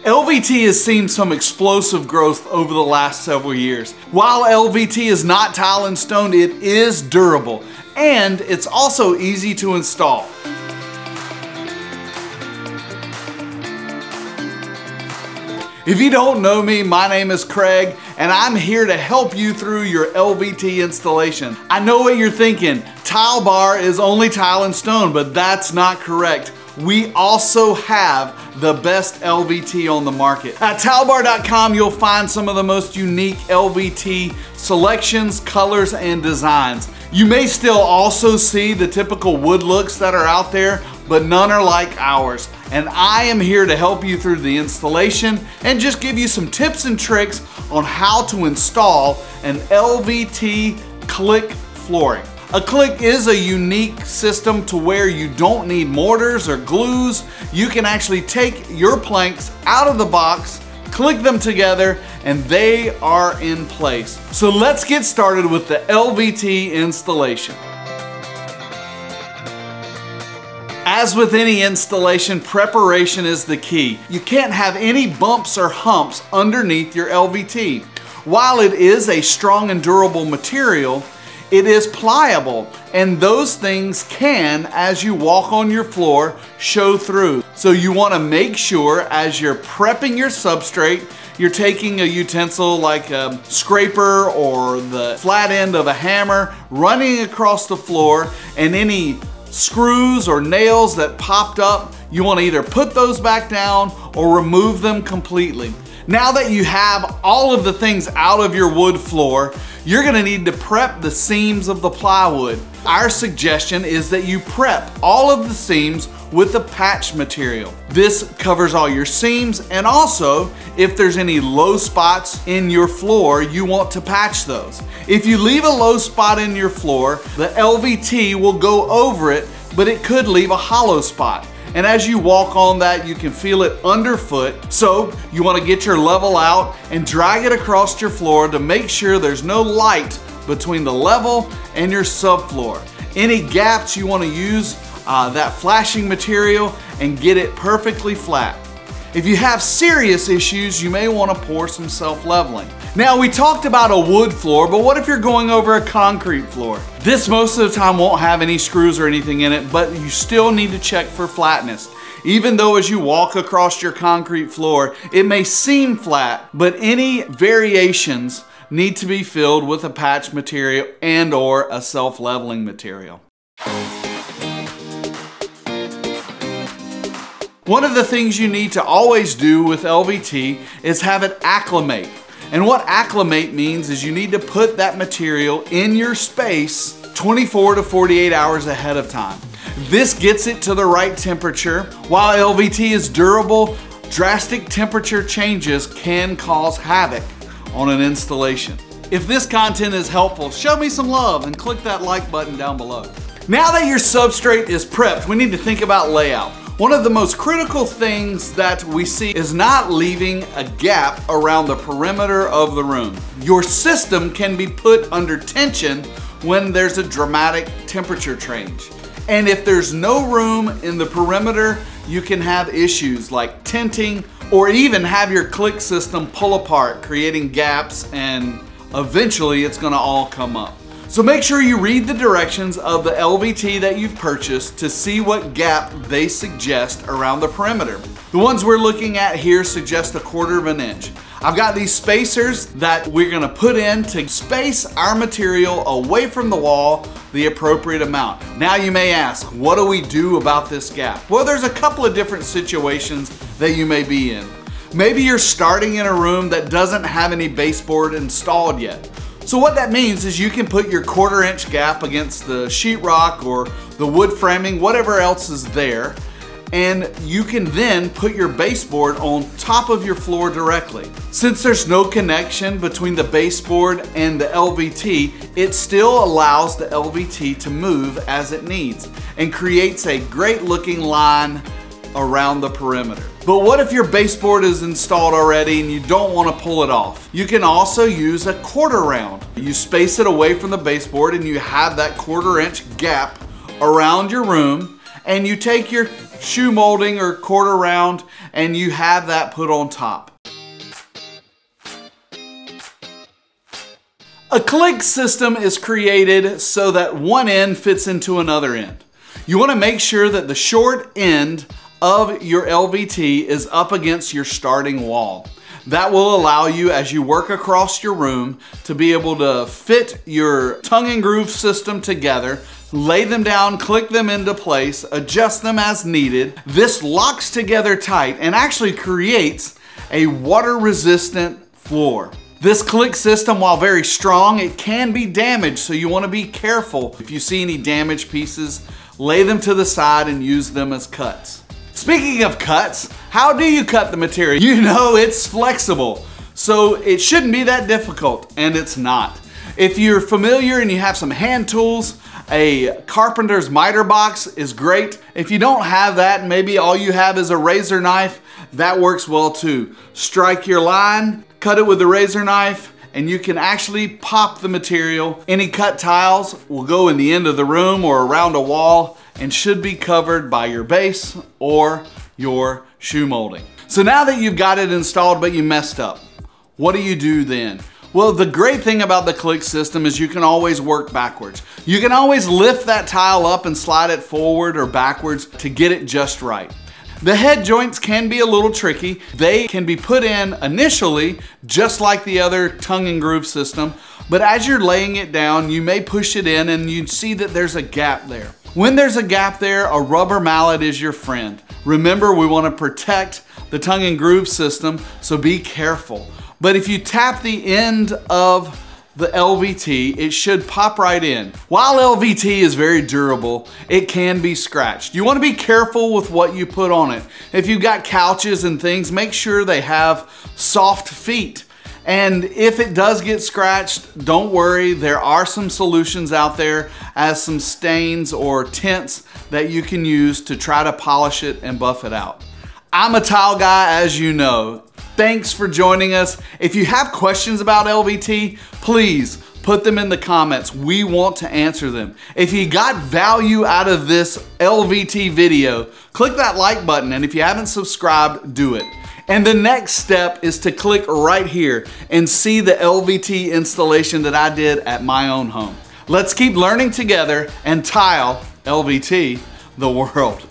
LVT has seen some explosive growth over the last several years. While LVT is not tile and stone, it is durable, and it's also easy to install. If you don't know me, my name is Craig, and I'm here to help you through your LVT installation. I know what you're thinking, tile bar is only tile and stone, but that's not correct. We also have the best LVT on the market. At tilebar.com, you'll find some of the most unique LVT selections, colors, and designs. You may still also see the typical wood looks that are out there, but none are like ours. And I am here to help you through the installation and just give you some tips and tricks on how to install an LVT CLICK flooring. A CLICK is a unique system to where you don't need mortars or glues. You can actually take your planks out of the box, click them together, and they are in place. So let's get started with the LVT installation. As with any installation, preparation is the key. You can't have any bumps or humps underneath your LVT. While it is a strong and durable material, it is pliable, and those things can, as you walk on your floor, show through. So you want to make sure as you're prepping your substrate, you're taking a utensil like a scraper or the flat end of a hammer, running across the floor, and any screws or nails that popped up, you want to either put those back down or remove them completely. Now that you have all of the things out of your wood floor, you're gonna need to prep the seams of the plywood. Our suggestion is that you prep all of the seams with the patch material. This covers all your seams, and also if there's any low spots in your floor, you want to patch those. If you leave a low spot in your floor, the LVT will go over it, but it could leave a hollow spot. And as you walk on that, you can feel it underfoot. So you want to get your level out and drag it across your floor to make sure there's no light between the level and your subfloor. Any gaps, you want to use that flashing material and get it perfectly flat. If you have serious issues, you may want to pour some self-leveling. Now, we talked about a wood floor, but what if you're going over a concrete floor? This most of the time won't have any screws or anything in it, but you still need to check for flatness. Even though as you walk across your concrete floor, it may seem flat, but any variations need to be filled with a patch material and or a self-leveling material. One of the things you need to always do with LVT is have it acclimate. And what acclimate means is you need to put that material in your space 24 to 48 hours ahead of time. This gets it to the right temperature. While LVT is durable, drastic temperature changes can cause havoc on an installation. If this content is helpful, show me some love and click that like button down below. Now that your substrate is prepped, we need to think about layout. One of the most critical things that we see is not leaving a gap around the perimeter of the room. Your system can be put under tension when there's a dramatic temperature change. And if there's no room in the perimeter, you can have issues like tinting or even have your CLICK system pull apart, creating gaps, and eventually it's gonna all come up. So make sure you read the directions of the LVT that you've purchased to see what gap they suggest around the perimeter. The ones we're looking at here suggest 1/4 inch. I've got these spacers that we're gonna put in to space our material away from the wall the appropriate amount. Now you may ask, what do we do about this gap? Well, there's a couple of different situations that you may be in. Maybe you're starting in a room that doesn't have any baseboard installed yet. So what that means is you can put your 1/4 inch gap against the sheetrock or the wood framing, whatever else is there, and you can then put your baseboard on top of your floor directly. Since there's no connection between the baseboard and the LVT, it still allows the LVT to move as it needs and creates a great looking line around the perimeter. But what if your baseboard is installed already and you don't want to pull it off? You can also use a 1/4 round. You space it away from the baseboard and you have that 1/4 inch gap around your room, and you take your shoe molding or quarter round, and you have that put on top. A click system is created so that one end fits into another end. You want to make sure that the short end of your LVT is up against your starting wall. That will allow you, as you work across your room, to be able to fit your tongue and groove system together, lay them down, click them into place, adjust them as needed. This locks together tight and actually creates a water-resistant floor. This click system, while very strong, it can be damaged, so you want to be careful. If you see any damaged pieces, lay them to the side and use them as cuts. Speaking of cuts, how do you cut the material? You know, it's flexible, so it shouldn't be that difficult, and it's not. If you're familiar and you have some hand tools, a carpenter's miter box is great. If you don't have that, maybe all you have is a razor knife, that works well too. Strike your line, cut it with the razor knife, and you can actually pop the material. Any cut tiles will go in the end of the room or around a wall and should be covered by your base or your shoe molding. So now that you've got it installed but you messed up, what do you do then? Well, the great thing about the click system is you can always work backwards. You can always lift that tile up and slide it forward or backwards to get it just right. The head joints can be a little tricky. They can be put in initially, just like the other tongue and groove system, but as you're laying it down, you may push it in and you see that there's a gap there. When there's a gap there, a rubber mallet is your friend. Remember, we want to protect the tongue and groove system, so be careful. But if you tap the end of the LVT, it should pop right in. While LVT is very durable, it can be scratched. You want to be careful with what you put on it. If you've got couches and things, make sure they have soft feet. And if it does get scratched, don't worry, there are some solutions out there as some stains or tints that you can use to try to polish it and buff it out. I'm a tile guy, as you know. Thanks for joining us. If you have questions about LVT, please put them in the comments. We want to answer them. If you got value out of this LVT video, click that like button, and if you haven't subscribed, do it. And the next step is to click right here and see the LVT installation that I did at my own home. Let's keep learning together and tile LVT the world.